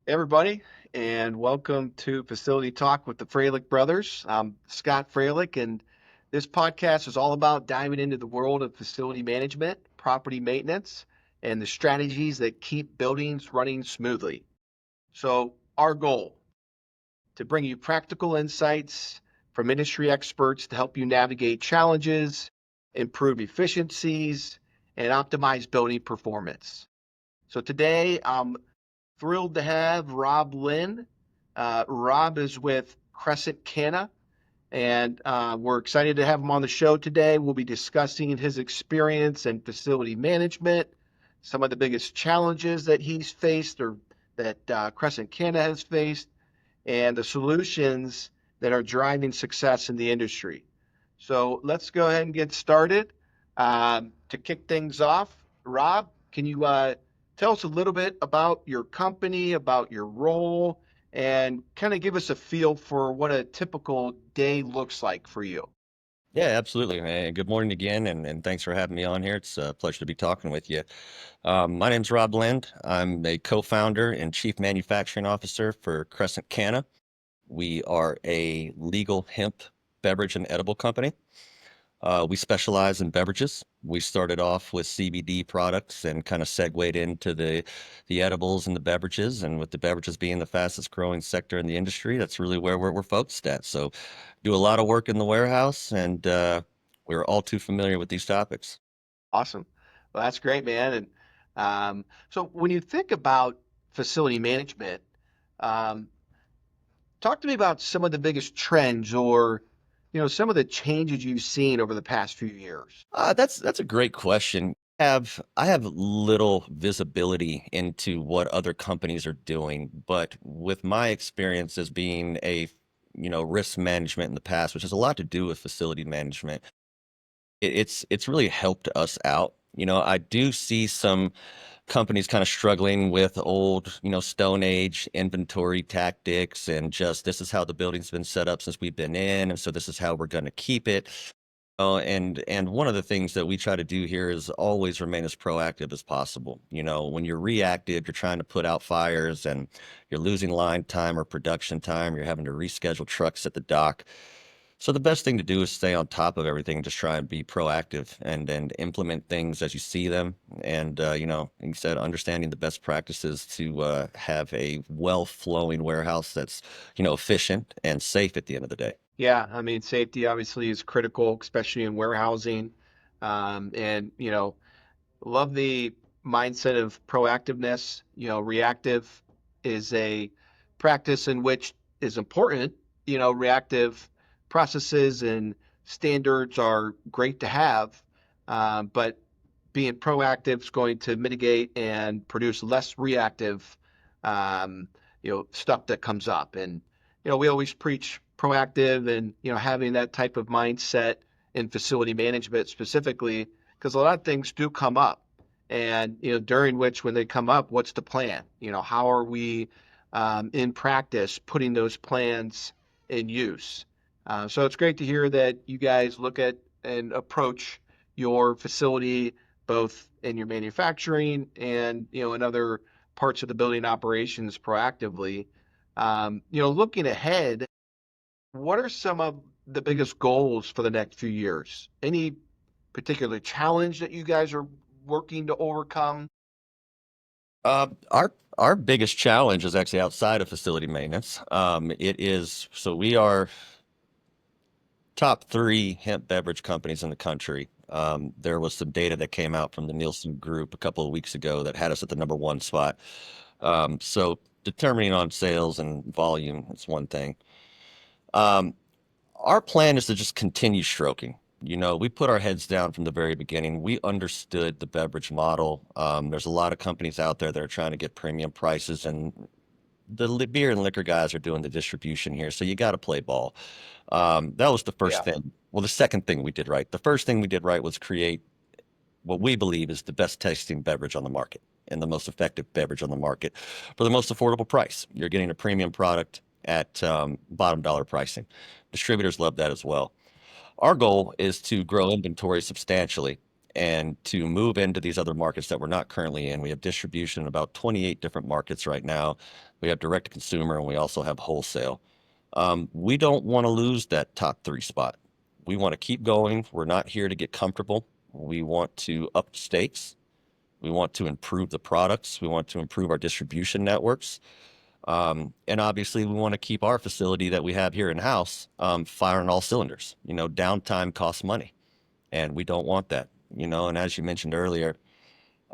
Everybody, and welcome to Facility Talk with the Freilich brothers. I'm Scott Freilich, and this podcast is all about diving into the world of facility management, property maintenance, and the strategies that keep buildings running smoothly. So, our goal to bring you practical insights from industry experts to help you navigate challenges, improve efficiencies, and optimize building performance. So today, I'm thrilled to have Rob Lynn. Rob is with Crescent Cana, and we're excited to have him on the show today. We'll be discussing his experience in facility management, some of the biggest challenges that he's faced or that Crescent Cana has faced, and the solutions that are driving success in the industry. So let's go ahead and get started. To kick things off, Rob, can you tell us a little bit about your company, about your role, and kind of give us a feel for what a typical day looks like for you? Yeah, absolutely. Good morning again, and thanks for having me on here. It's a pleasure to be talking with you. My name's Rob Lind. I'm a co-founder and chief manufacturing officer for Crescent Cana. We are a legal hemp beverage and edible company. We specialize in beverages. We started off with CBD products and kind of segued into the edibles and the beverages. And with the beverages being the fastest growing sector in the industry, that's really where we're focused at. So, do a lot of work in the warehouse, and we're all too familiar with these topics. Awesome. Well, that's great, man. And so when you think about facility management, um, talk to me about some of the biggest trends or, some of the changes you've seen over the past few years. That's a great question. I have little visibility into what other companies are doing, but with my experience as being a risk management in the past, which has a lot to do with facility management, it's really helped us out. I do see some companies kind of struggling with old, Stone Age inventory tactics and just this is how the building's been set up since we've been in, and so this is how we're going to keep it. And one of the things that we try to do here is always remain as proactive as possible. When you're reactive, you're trying to put out fires and you're losing line time or production time. You're having to reschedule trucks at the dock. So the best thing to do is stay on top of everything and just try and be proactive and implement things as you see them. And like you said, understanding the best practices to have a well-flowing warehouse that's efficient and safe at the end of the day. Yeah, I mean, safety obviously is critical, especially in warehousing. And, love the mindset of proactiveness. Reactive is a practice in which is important. Reactive processes and standards are great to have, but being proactive is going to mitigate and produce less reactive, stuff that comes up. And, we always preach proactive and, having that type of mindset in facility management specifically, because a lot of things do come up. And, during which when they come up, what's the plan? How are we in practice putting those plans in use? So it's great to hear that you guys look at and approach your facility both in your manufacturing and in other parts of the building operations proactively. Looking ahead, what are some of the biggest goals for the next few years? Any particular challenge that you guys are working to overcome? Our biggest challenge is actually outside of facility maintenance. It is so we are top three hemp beverage companies in the country. There was some data that came out from the Nielsen Group a couple of weeks ago that had us at the number one spot. So determining on sales and volume is one thing. Um, our plan is to just continue stroking. We put our heads down from the very beginning. We understood the beverage model. There's a lot of companies out there that are trying to get premium prices, and the beer and liquor guys are doing the distribution here. So you got to play ball. That was the first Yeah. thing. Well, the second thing we did right. The first thing we did right was create what we believe is the best tasting beverage on the market and the most effective beverage on the market for the most affordable price. You're getting a premium product at bottom dollar pricing. Distributors love that as well. Our goal is to grow inventory substantially and to move into these other markets that we're not currently in. We have distribution in about 28 different markets right now. We have direct to consumer and we also have wholesale. We don't want to lose that top three spot. We want to keep going. We're not here to get comfortable. We want to up the stakes. We want to improve the products. We want to improve our distribution networks. And obviously, we want to keep our facility that we have here in house firing all cylinders. Downtime costs money, and we don't want that. And as you mentioned earlier,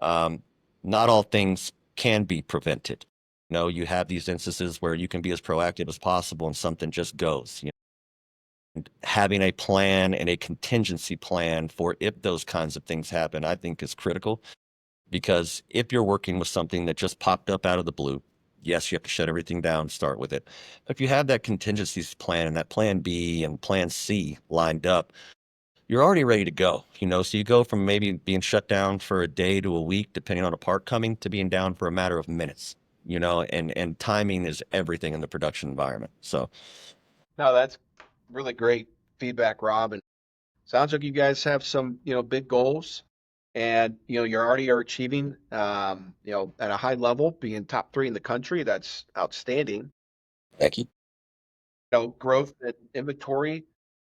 um, not all things can be prevented. You have these instances where you can be as proactive as possible and something just goes. Having a plan and a contingency plan for if those kinds of things happen, I think is critical because if you're working with something that just popped up out of the blue, yes, you have to shut everything down and start with it. If you have that contingency plan and that plan B and plan C lined up, you're already ready to go. So you go from maybe being shut down for a day to a week, depending on a part coming, to being down for a matter of minutes. And timing is everything in the production environment. So No, that's really great feedback, Rob. And sounds like you guys have some, big goals, and you already are achieving, at a high level, being top three in the country. That's outstanding. thank you. Growth and inventory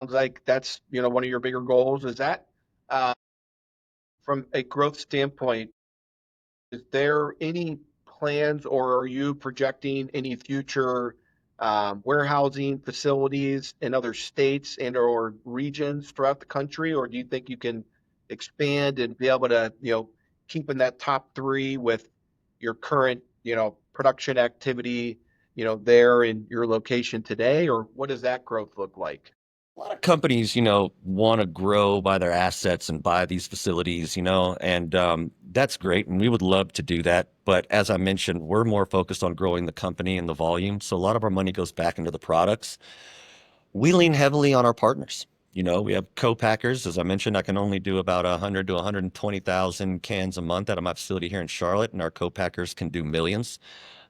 sounds like that's one of your bigger goals. Is that uh, from a growth standpoint? Is there any plans, or are you projecting any future warehousing facilities in other states and or regions throughout the country? Or do you think you can expand and be able to, keep in that top three with your current, production activity, there in your location today? Or what does that growth look like? A lot of companies, want to grow by their assets and buy these facilities, and that's great. And we would love to do that. But as I mentioned, we're more focused on growing the company and the volume. So a lot of our money goes back into the products. We lean heavily on our partners. We have co-packers. As I mentioned, I can only do about 100 to 120,000 cans a month out of my facility here in Charlotte, and our co-packers can do millions.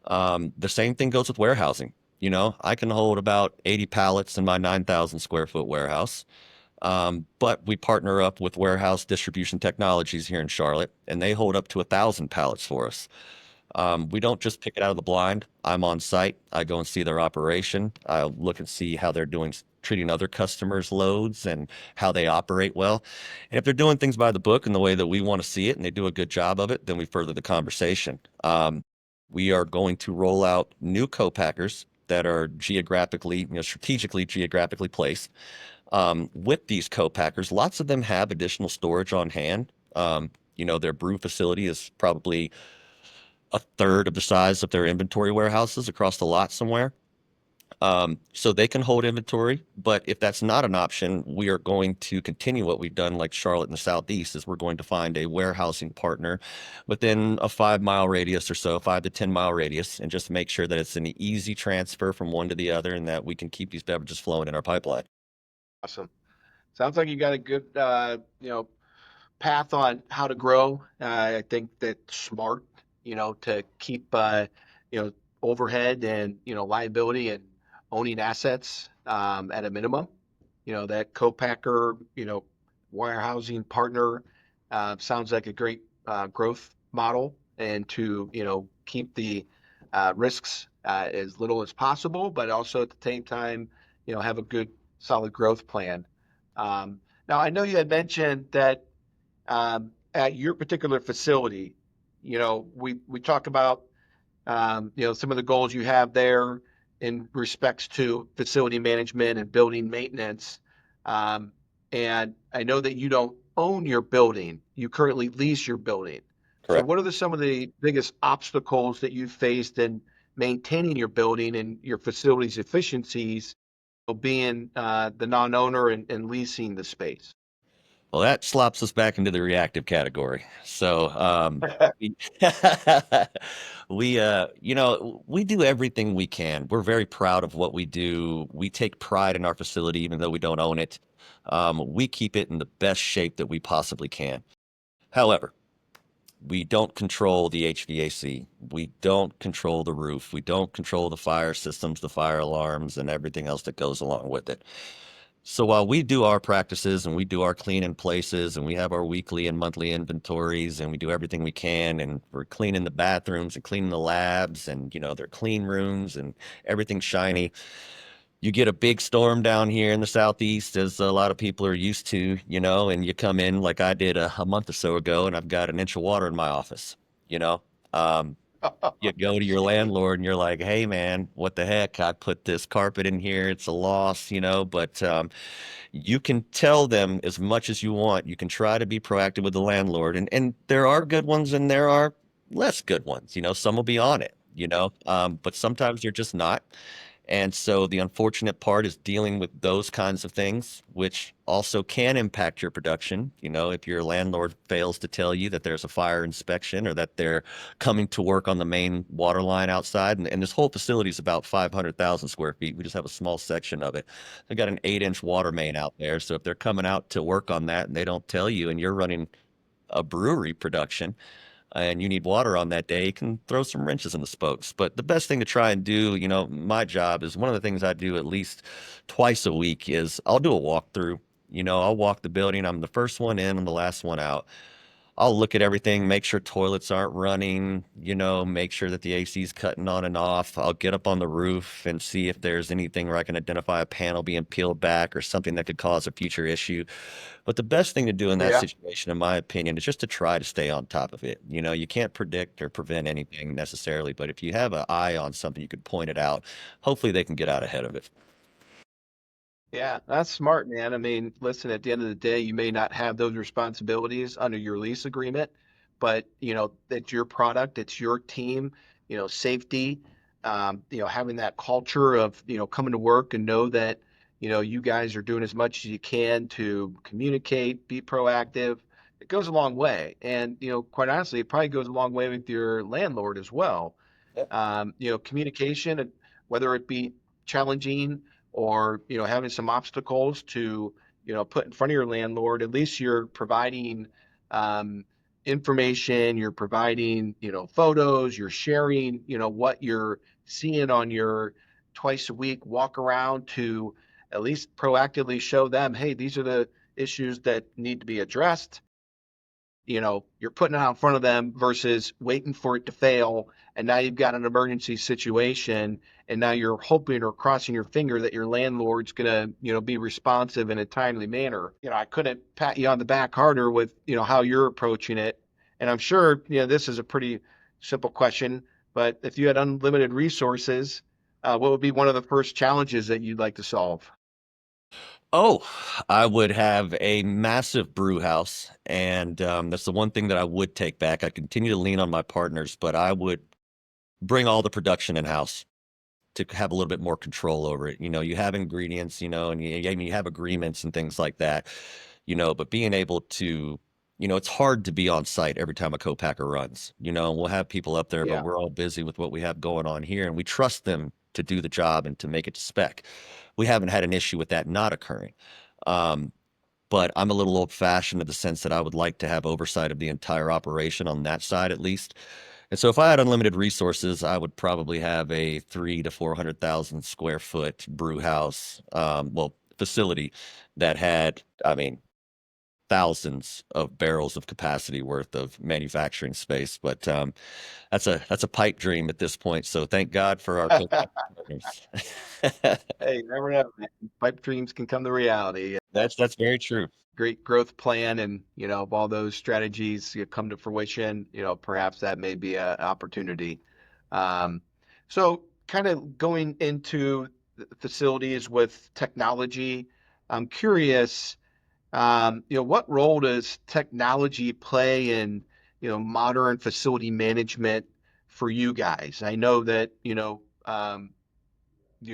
The same thing goes with warehousing. I can hold about 80 pallets in my 9,000 square foot warehouse. But we partner up with Warehouse Distribution Technologies here in Charlotte, and they hold up to 1,000 pallets for us. We don't just pick it out of the blind. I'm on site. I go and see their operation. I look and see how they're doing, treating other customers' loads and how they operate well. And if they're doing things by the book and the way that we want to see it and they do a good job of it, then we further the conversation. We are going to roll out new co-packers that are strategically geographically placed. With these co-packers, lots of them have additional storage on hand. Their brew facility is probably a third of the size of their inventory warehouses across the lot somewhere. So they can hold inventory, but if that's not an option, we are going to continue what we've done like Charlotte in the Southeast is we're going to find a warehousing partner within a 5 mile radius or so, 5 to 10 mile radius, and just make sure that it's an easy transfer from one to the other and that we can keep these beverages flowing in our pipeline. Awesome. Sounds like you got a good, path on how to grow. I think that's smart, to keep, overhead and, liability and owning assets at a minimum. That co-packer, warehousing partner sounds like a great growth model, and to, keep the risks as little as possible, but also at the same time, have a good solid growth plan. Now, I know you had mentioned that at your particular facility, we talk about some of the goals you have there in respects to facility management and building maintenance. Um, and I know that you don't own your building; you currently lease your building. So, Correct. what are some of the biggest obstacles that you've faced in maintaining your building and your facility's efficiencies, being the non-owner and leasing the space? Well, that slops us back into the reactive category. So, we, we do everything we can. We're very proud of what we do. We take pride in our facility, even though we don't own it. We keep it in the best shape that we possibly can. However, we don't control the HVAC. We don't control the roof. We don't control the fire systems, the fire alarms, and everything else that goes along with it. So while we do our practices and we do our clean in places and we have our weekly and monthly inventories and we do everything we can and we're cleaning the bathrooms and cleaning the labs and they're clean rooms and everything's shiny. You get a big storm down here in the southeast, as a lot of people are used to, and you come in like I did a month or so ago, and I've got an inch of water in my office. You know, um, you go to your Gee. landlord and you're like, "Hey, man, what the heck? I put this carpet in here. It's a loss, But you can tell them as much as you want. You can try to be proactive with the landlord, and there are good ones and there are less good ones. Some will be on it. But sometimes they're just not. And so the unfortunate part is dealing with those kinds of things, which also can impact your production. If your landlord fails to tell you that there's a fire inspection or that they're coming to work on the main water line outside. And this whole facility is about 500,000 square feet. We just have a small section of it. They got an 8-inch water main out there. So if they're coming out to work on that and they don't tell you and you're running a brewery production, and you need water on that day, you can throw some wrenches in the spokes. But the best thing to try and do, my job is one of the things I do at least twice a week is I'll do a walkthrough. I'll walk the building. I'm the first one in and the last one out. I'll look at everything, make sure toilets aren't running, make sure that the AC's cutting on and off. I'll get up on the roof and see if there's anything where I can identify a panel being peeled back or something that could cause a future issue. But the best thing to do in that Yeah. situation, in my opinion, is just to try to stay on top of it. You can't predict or prevent anything necessarily, but if you have an eye on something, you could point it out. Hopefully they can get out ahead of it. Yeah, that's smart, man. I mean, listen, at the end of the day, you may not have those responsibilities under your lease agreement, but it's your product, it's your team, safety, having that culture of, coming to work and know that, you guys are doing as much as you can to communicate, be proactive. It goes a long way. And, quite honestly, it probably goes a long way with your landlord as well. Communication, whether it be challenging or having some obstacles to put in front of your landlord, at least you're providing um, information, you're providing photos, you're sharing what you're seeing on your twice a week walk around to at least proactively show them, hey, these are the issues that need to be addressed. You're putting it out in front of them versus waiting for it to fail. And now you've got an emergency situation, and now you're hoping or crossing your finger that your landlord's going to, be responsive in a timely manner. I couldn't pat you on the back harder with, how you're approaching it. And I'm sure, this is a pretty simple question, but if you had unlimited resources, what would be one of the first challenges that you'd like to solve? Oh, I would have a massive brew house. And that's the one thing that I would take back. I continue to lean on my partners, but I would bring all the production in house to have a little bit more control over it. You have ingredients, and you have agreements and things like that, but being able to, it's hard to be on site every time a co-packer runs, and we'll have people up there, but Yeah. we're all busy with what we have going on here and we trust them to do the job and to make it to spec. We haven't had an issue with that not occurring. Um, but I'm a little old fashioned in the sense that I would like to have oversight of the entire operation on that side at least. And so if I had unlimited resources, I would probably have a 300,000 to 400,000 square foot brew house, facility that had, I mean, thousands of barrels of capacity worth of manufacturing space. But that's a pipe dream at this point. So thank God for our co-partners. Hey, you never know, man. Pipe dreams can come to reality. That's very true. Great growth plan and if all those strategies come to fruition, perhaps that may be an opportunity. So kind of going into the facilities with technology, I'm curious, what role does technology play in modern facility management for you guys? I know that you're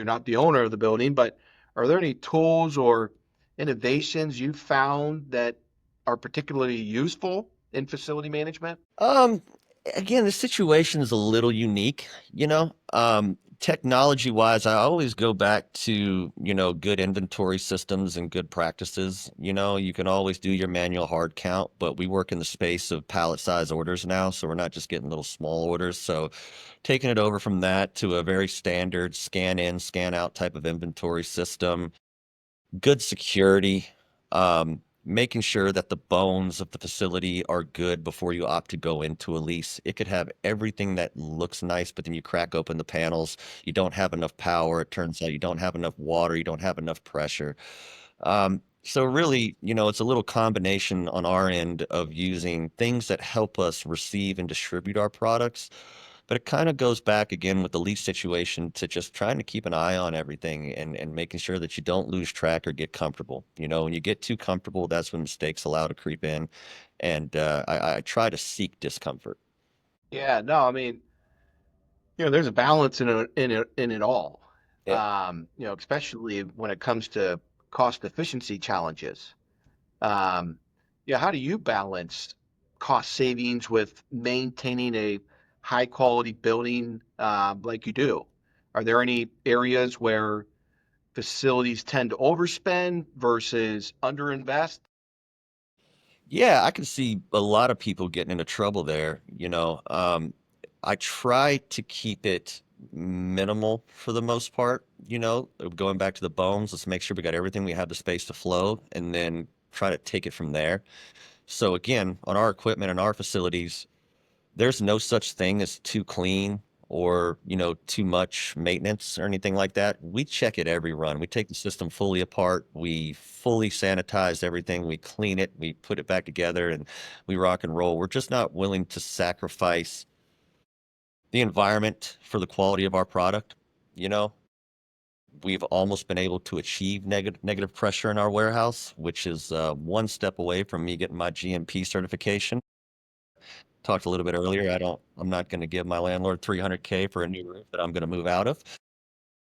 not the owner of the building, but are there any tools or innovations you found that are particularly useful in facility management? Um, Again, the situation is a little unique, technology wise, I always go back to, good inventory systems and good practices. You can always do your manual hard count, but we work in the space of pallet size orders now, so we're not just getting little small orders. So taking it over from that to a very standard scan in, scan out type of inventory system, good security, making sure that the bones of the facility are good before you opt to go into a lease. It could have everything that looks nice, but then you crack open the panels, you don't have enough power. It turns out you don't have enough water, you don't have enough pressure. So really, it's a little combination on our end of using things that help us receive and distribute our products. But it kind of goes back again with the lease situation to just trying to keep an eye on everything and making sure that you don't lose track or get comfortable. When you get too comfortable, that's when mistakes allow to creep in. And I try to seek discomfort. Yeah, no, I mean, there's a balance in it all. Yeah. Especially when it comes to cost efficiency challenges. Um, yeah, how do you balance cost savings with maintaining a high quality building like you do? Are there any areas where facilities tend to overspend versus underinvest? Yeah, I can see a lot of people getting into trouble there. I try to keep it minimal for the most part. Going back to the bones, let's make sure we got everything, we have the space to flow, and then try to take it from there. So again, on our equipment and our facilities, there's no such thing as too clean or, too much maintenance or anything like that. We check it every run. We take the system fully apart. We fully sanitize everything. We clean it. We put it back together and we rock and roll. We're just not willing to sacrifice the environment for the quality of our product. You know, we've almost been able to achieve negative pressure in our warehouse, which is one step away from me getting my GMP certification. Talked a little bit earlier. I'm not going to give my landlord 300K for a new roof that I'm going to move out of.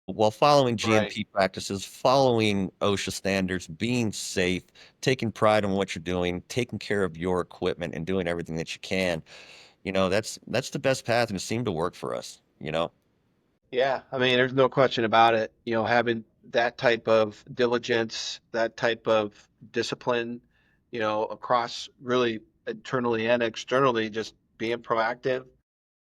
While following Right. GMP practices, following OSHA standards, being safe, taking pride in what you're doing, taking care of your equipment and doing everything that you can, that's the best path and it seemed to work for us. Yeah, I mean, there's no question about it. Having that type of diligence, that type of discipline, across really internally and externally, just being proactive,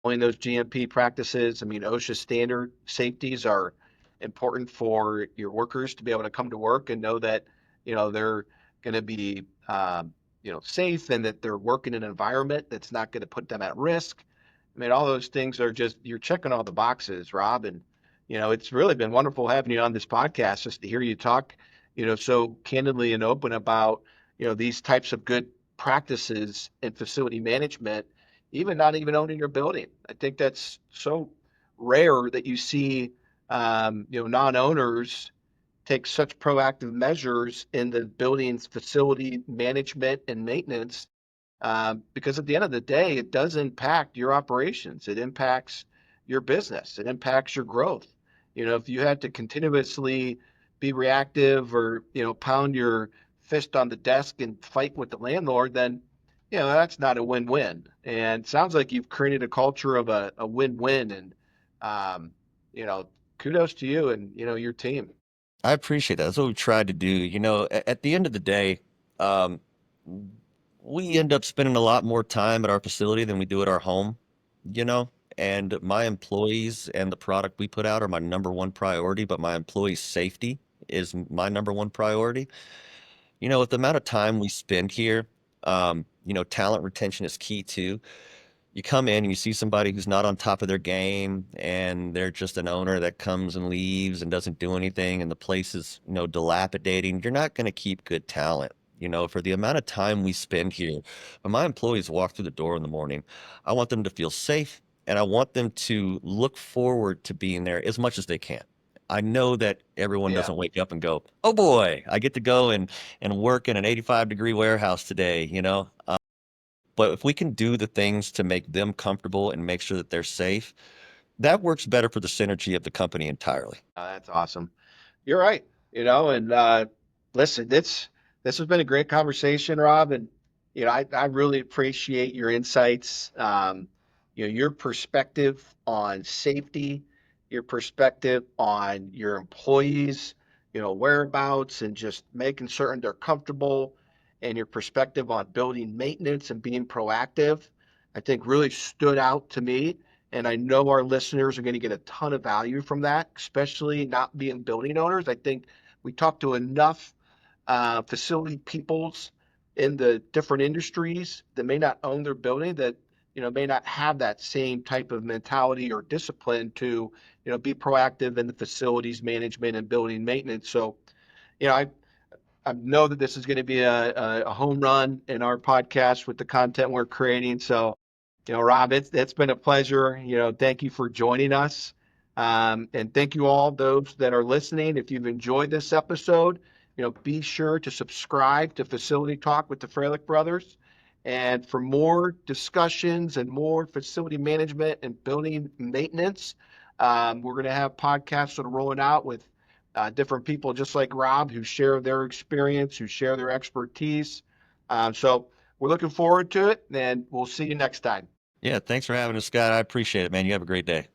following those GMP practices. I mean, OSHA standard safeties are important for your workers to be able to come to work and know that, they're going to be, safe and that they're working in an environment that's not going to put them at risk. I mean, all those things are just, you're checking all the boxes, Rob. And, it's really been wonderful having you on this podcast just to hear you talk, so candidly and open about, these types of good practices in facility management, even not even owning your building. I think that's so rare that you see, non-owners take such proactive measures in the building's facility management and maintenance, because at the end of the day, it does impact your operations. It impacts your business. It impacts your growth. If you had to continuously be reactive or, pound your fist on the desk and fight with the landlord, then, that's not a win-win. And it sounds like you've created a culture of a win-win. And, um, you know, kudos to you and, your team. I appreciate that. That's what we tried to do. At the end of the day, um, we end up spending a lot more time at our facility than we do at our home, you know, and my employees and the product we put out are my number one priority, but my employees' safety is my number one priority. With the amount of time we spend here, talent retention is key too. You come in and you see somebody who's not on top of their game and they're just an owner that comes and leaves and doesn't do anything and the place is, dilapidating, you're not going to keep good talent. For the amount of time we spend here, when my employees walk through the door in the morning, I want them to feel safe and I want them to look forward to being there as much as they can. I know that everyone Yeah. doesn't wake up and go, "Oh boy, I get to go and work in an 85-degree warehouse today." But if we can do the things to make them comfortable and make sure that they're safe, that works better for the synergy of the company entirely. That's awesome. You're right. And listen, this has been a great conversation, Rob, and I really appreciate your insights. Your perspective on safety, your perspective on your employees, whereabouts, and just making certain they're comfortable, and your perspective on building maintenance and being proactive, I think really stood out to me. And I know our listeners are going to get a ton of value from that, especially not being building owners. I think we talk to enough facility peoples in the different industries that may not own their building, that may not have that same type of mentality or discipline to be proactive in the facilities management and building maintenance. So I know that this is going to be a home run in our podcast with the content we're creating. So, Rob, it's been a pleasure. Thank you for joining us. And thank you all those that are listening. If you've enjoyed this episode, be sure to subscribe to Facility Talk with the Freilich Brothers. And for more discussions and more facility management and building maintenance, we're going to have podcasts that are rolling out with different people just like Rob who share their experience, who share their expertise. So we're looking forward to it, and we'll see you next time. Yeah, thanks for having us, Scott. I appreciate it, man. You have a great day.